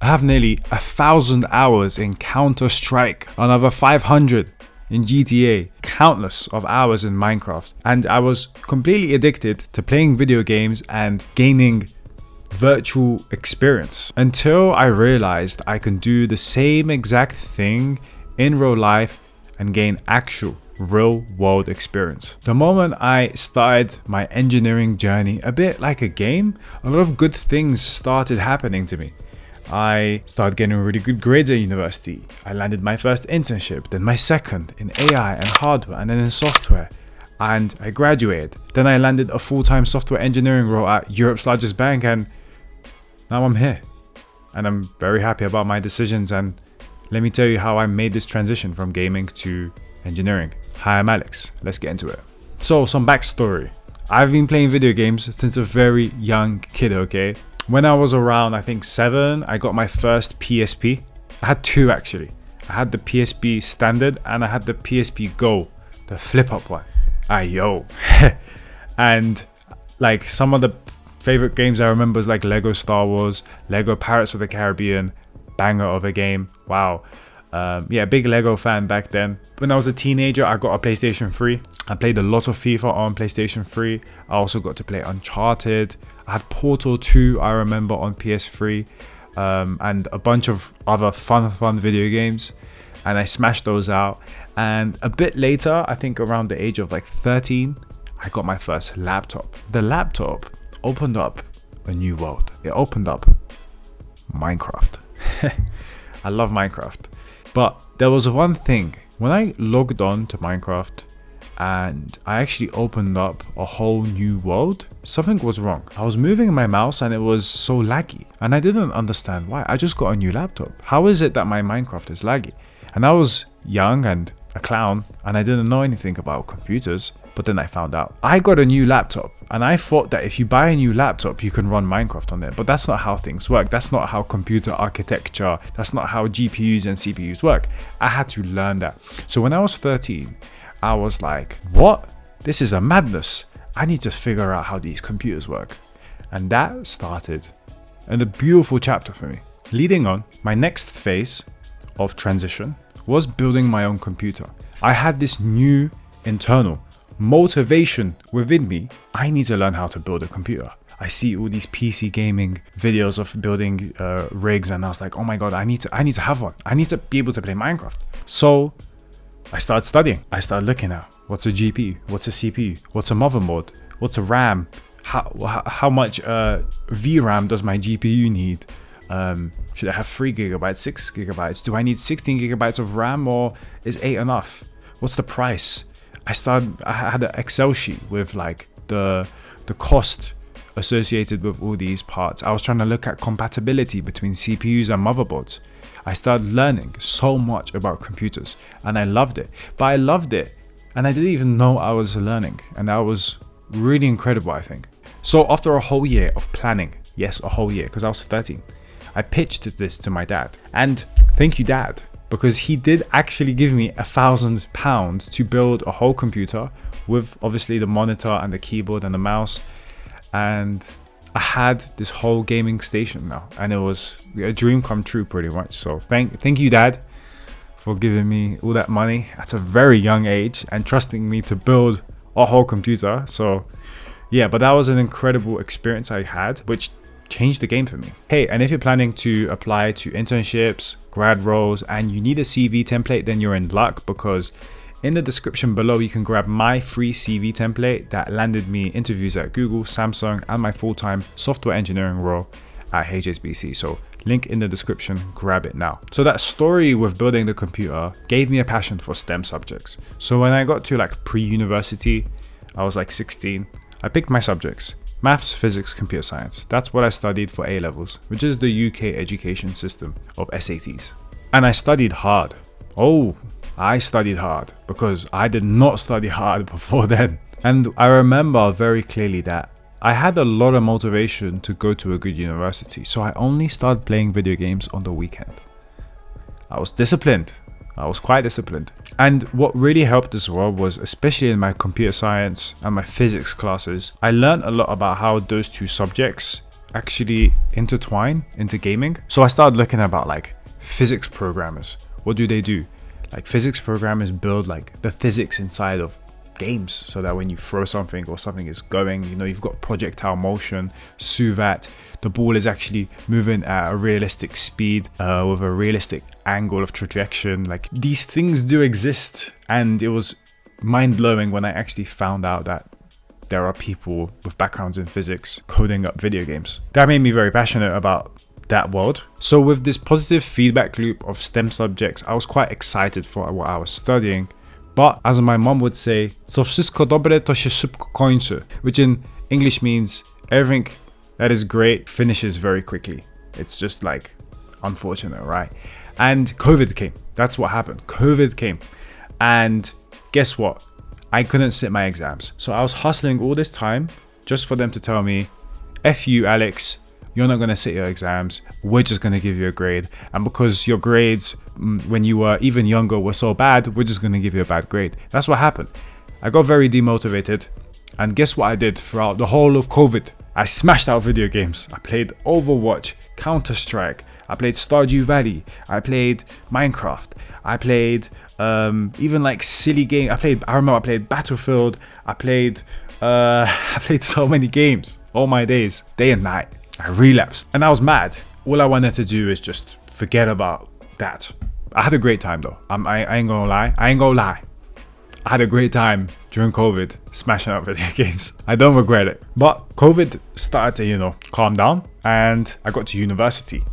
I have nearly 1,000 hours in Counter-Strike, another 500 in GTA, countless of hours in Minecraft, and I was completely addicted to playing video games and gaining virtual experience until I realized I can do the same exact thing in real life and gain actual real world experience. The moment I started my engineering journey a bit like a game, a lot of good things started happening to me. I started getting really good grades at university. I landed my first internship, then my second in AI and hardware, and then in software. And I graduated. Then I landed a full-time software engineering role at Europe's largest bank, and now I'm here. And I'm very happy about my decisions, and let me tell you how I made this transition from gaming to engineering. Hi, I'm Alex. Let's get into it. So, some backstory. I've been playing video games since a very young kid, okay? When I was around, I think 7, I got my first PSP. I had 2 actually. I had the PSP Standard and I had the PSP Go, the flip-up one. Yo. And like some of the favorite games I remember is like Lego Star Wars, Lego Pirates of the Caribbean, banger of a game. Wow. Big Lego fan back then. When I was a teenager, I got a PlayStation 3. I played a lot of FIFA on PlayStation 3. I also got to play Uncharted. I had Portal 2, I remember, on PS3. And a bunch of other fun video games. And I smashed those out. And a bit later, I think around the age of like 13, I got my first laptop. The laptop opened up a new world. It opened up Minecraft. I love Minecraft. But there was one thing. When I logged on to Minecraft and I actually opened up a whole new world, something was wrong. I was moving my mouse and it was so laggy. And I didn't understand why. I just got a new laptop. How is it that my Minecraft is laggy? And I was young and a clown and I didn't know anything about computers. But then I found out. I got a new laptop and I thought that if you buy a new laptop, you can run Minecraft on it. But that's not how things work. That's not how computer architecture, that's not how GPUs and CPUs work. I had to learn that. So when I was 13, I was like, what? This is a madness. I need to figure out how these computers work. And that started a beautiful chapter for me. Leading on, my next phase of transition was building my own computer. I had this new internal motivation within me. I need to learn how to build a computer. I see all these PC gaming videos of building rigs and I was like, oh my god, I need to have one. I need to be able to play Minecraft. So I started studying. I started looking at what's a GPU, what's a CPU, what's a motherboard, what's a RAM, how much VRAM does my GPU need? Should I have 3 gigabytes, 6 gigabytes? Do I need 16 gigabytes of RAM or is 8 enough? What's the price? I had an Excel sheet with like the cost associated with all these parts. I was trying to look at compatibility between CPUs and motherboards. I started learning so much about computers and I loved it. But I loved it and I didn't even know I was learning, and that was really incredible, I think. So after a whole year of planning, yes, a whole year, because I was 13, I pitched this to my dad. And thank you, Dad, because he did actually give me £1,000 to build a whole computer with obviously the monitor and the keyboard and the mouse. And I had this whole gaming station now, and it was a dream come true pretty much. So thank you, Dad, for giving me all that money at a very young age and trusting me to build a whole computer. So yeah, but that was an incredible experience I had, which changed the game for me. Hey, and if you're planning to apply to internships, grad roles, and you need a CV template, then you're in luck, because in the description below you can grab my free CV template that landed me interviews at Google, Samsung, and my full-time software engineering role at HSBC. So link in the description, grab it now. So that story with building the computer gave me a passion for STEM subjects. So when I got to like pre-university, I was like 16, I picked my subjects. Maths, physics, computer science. That's what I studied for A levels, which is the UK education system of SATs. And I studied hard. Oh, I studied hard because I did not study hard before then. And I remember very clearly that I had a lot of motivation to go to a good university. So I only started playing video games on the weekend. I was disciplined. I was quite disciplined. And what really helped as well was, especially in my computer science and my physics classes, I learned a lot about how those two subjects actually intertwine into gaming. So I started looking about like physics programmers. What do? Like physics programmers build like the physics inside of games so that when you throw something or something is going, you know, you've got projectile motion so that the ball is actually moving at a realistic speed with a realistic angle of trajectory. Like these things do exist, and it was mind-blowing when I actually found out that there are people with backgrounds in physics coding up video games. That made me very passionate about that world. So with this positive feedback loop of STEM subjects, I was quite excited for what I was studying. But as my mom would say, co wszystko dobre to się szybko kończy, which in English means everything that is great finishes very quickly. It's just like unfortunate, right? And COVID came. That's what happened. COVID came. And guess what? I couldn't sit my exams. So I was hustling all this time just for them to tell me, F you, Alex, you're not going to sit your exams. We're just going to give you a grade. And because your grades when you were even younger were so bad, we're just going to give you a bad grade. That's what happened. I got very demotivated. And guess what I did throughout the whole of COVID? I smashed out video games. I played Overwatch, Counter-Strike. I played Stardew Valley. I played Minecraft. I played even like silly games. I remember I played Battlefield. I played so many games. All my days, day and night. I relapsed and I was mad. All I wanted to do is just forget about that. I had a great time though. I ain't gonna lie. I had a great time during COVID smashing out video games. I don't regret it. But COVID started to, you know, calm down and I got to university.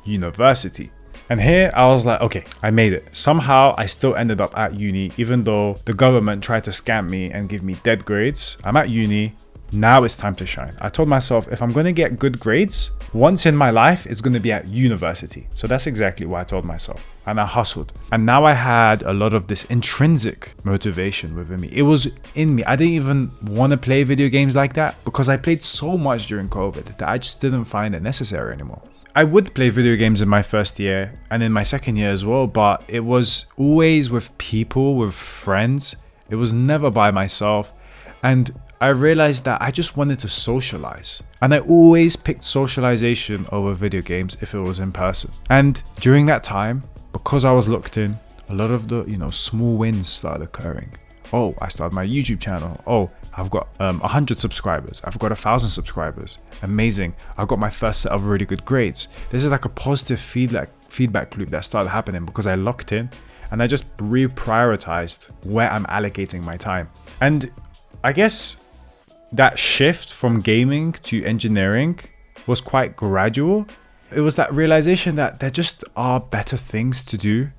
University. And here I was like, okay, I made it. Somehow I still ended up at uni, even though the government tried to scam me and give me dead grades. I'm at uni. Now it's time to shine. I told myself, if I'm going to get good grades, once in my life, it's going to be at university. So that's exactly what I told myself. And I hustled. And now I had a lot of this intrinsic motivation within me. It was in me. I didn't even want to play video games like that because I played so much during COVID that I just didn't find it necessary anymore. I would play video games in my first year and in my second year as well, but it was always with people, with friends. It was never by myself. And I realized that I just wanted to socialize. And I always picked socialization over video games if it was in person. And during that time, because I was locked in, a lot of the, small wins started occurring. Oh, I started my YouTube channel. Oh, I've got 100 subscribers. I've got 1,000 subscribers. Amazing. I got my first set of really good grades. This is like a positive feedback loop that started happening because I locked in and I just reprioritized where I'm allocating my time. And I guess that shift from gaming to engineering was quite gradual. It was that realization that there just are better things to do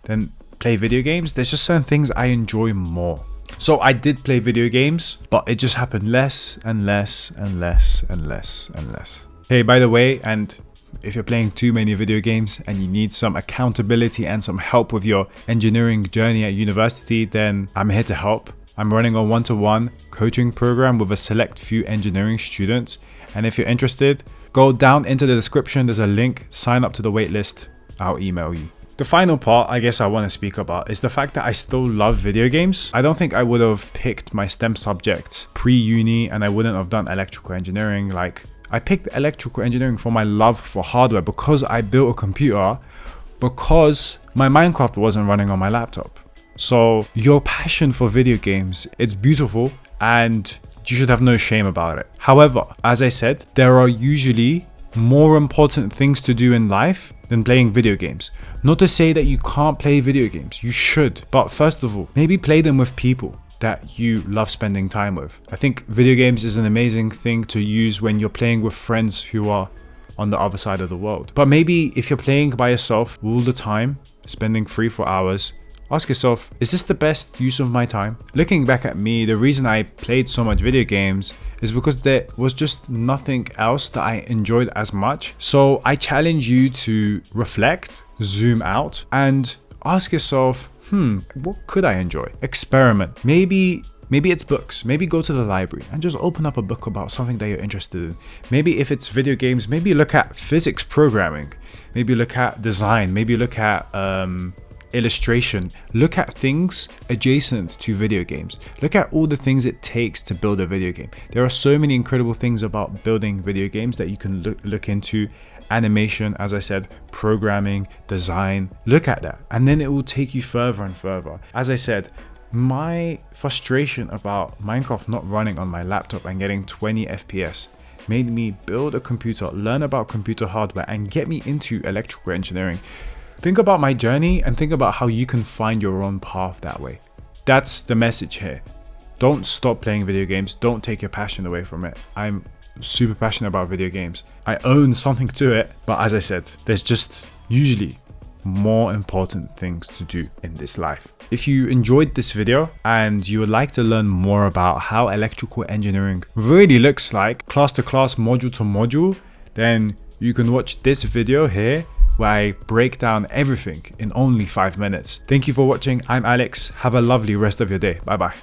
than play video games. There's just certain things I enjoy more. So I did play video games, but it just happened less and less and less and less and less. Hey, by the way, and if you're playing too many video games and you need some accountability and some help with your engineering journey at university, then I'm here to help. I'm running a one-to-one coaching program with a select few engineering students. And if you're interested, go down into the description. There's a link. Sign up to the waitlist. I'll email you. The final part I guess I want to speak about is the fact that I still love video games. I don't think I would have picked my STEM subjects pre-uni and I wouldn't have done electrical engineering. Like, I picked electrical engineering for my love for hardware because I built a computer because my Minecraft wasn't running on my laptop. So your passion for video games, it's beautiful and you should have no shame about it. However, as I said, there are usually more important things to do in life than playing video games. Not to say that you can't play video games, you should. But first of all, maybe play them with people that you love spending time with. I think video games is an amazing thing to use when you're playing with friends who are on the other side of the world. But maybe if you're playing by yourself all the time, spending 3-4 hours, ask yourself, is this the best use of my time? Looking back at me, the reason I played so much video games is because there was just nothing else that I enjoyed as much. So I challenge you to reflect, zoom out, and ask yourself, what could I enjoy? Experiment. Maybe it's books. Maybe go to the library and just open up a book about something that you're interested in. Maybe if it's video games, maybe look at physics programming. Maybe look at design. Maybe look at illustration. Look at things adjacent to video games. Look at all the things it takes to build a video game. There are so many incredible things about building video games that you can look into. Animation, as I said, programming, design. Look at that, and then it will take you further and further. As I said, my frustration about Minecraft not running on my laptop and getting 20 FPS made me build a computer, learn about computer hardware, and get me into electrical engineering. Think about my journey and think about how you can find your own path that way. That's the message here. Don't stop playing video games. Don't take your passion away from it. I'm super passionate about video games. I own something to it, but as I said, there's just usually more important things to do in this life. If you enjoyed this video and you would like to learn more about how electrical engineering really looks like, class to class, module to module, then you can watch this video here where I break down everything in only 5 minutes. Thank you for watching. I'm Alex. Have a lovely rest of your day. Bye bye.